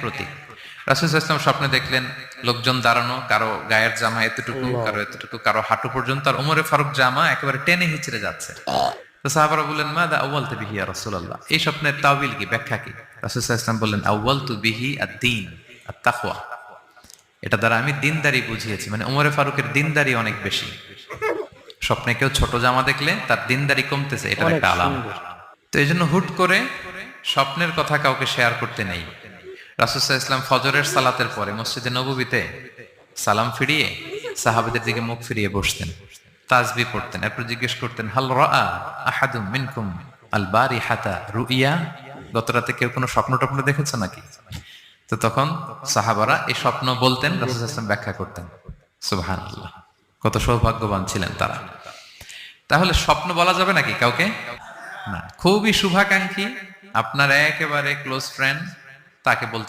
প্রতীক। রাসূল সাল্লাল্লাহু আলাইহি ওয়াসাল্লাম স্বপ্নে দেখলেন লোকজন দাঁড়ানো, কারো গায়ের জামা এতটুকু, কারো এতটুকু, কারো হাঁটু পর্যন্ত, আর উমরে ফারুক জামা একেবারে টেনে হিচড়ে যাচ্ছে। তো সাহাবারা বললেন, মাদা আউয়ালতু বিহি ইয়া রাসূলুল্লাহ, এই স্বপ্নের তাওবিল কি, ব্যাখ্যা কি? রাসূল সাল্লাল্লাহু আলাইহি ওয়াসাল্লাম বললেন, আউয়ালতু বিহি আদ-দীন আত-তাকওয়া, এটা দ্বারা আমি দিনদারি বুঝিয়েছি। মানে উমরে ফারুকের দিনদারি অনেক বেশি। স্বপ্নে কেউ ছোট জামা দেখলে তার দিনদারি কমতেছে, এটার একটা আলামত। তো এই জন্য হুট করে স্বপ্নের কথা কাউকে শেয়ার করতে নেই। রাসূল সাল্লাল্লাহু আলাইহি ওয়াসাল্লাম ফজরের সালাতের পরে মসজিদে নববীতে সালাম ফিরিয়ে সাহাবাদের দিকে মুখ ফিরিয়ে বসতেন, তাসবিহ পড়তেন, এরপর জিজ্ঞেস করতেন, হাল রাআ আহাদুম মিনকুম আল বারিহাতা রুইয়া, গত রাতে কেউ কোনো স্বপ্ন টপ্ন দেখেছে নাকি? তো তখন সাহাবারা এই স্বপ্ন বলতেন, রাসূল সাল্লাল্লাহু আলাইহি ওয়াসাল্লাম ব্যাখ্যা করতেন। সুবহানাল্লাহ, কত সৌভাগ্যবান ছিলেন তারা। তাহলে স্বপ্ন বলা যাবে নাকি কাউকে? না। খুবই শুভাকাঙ্ক্ষী, আপনার একেবারে ক্লোজ ফ্রেন্ড, তাকে বলতে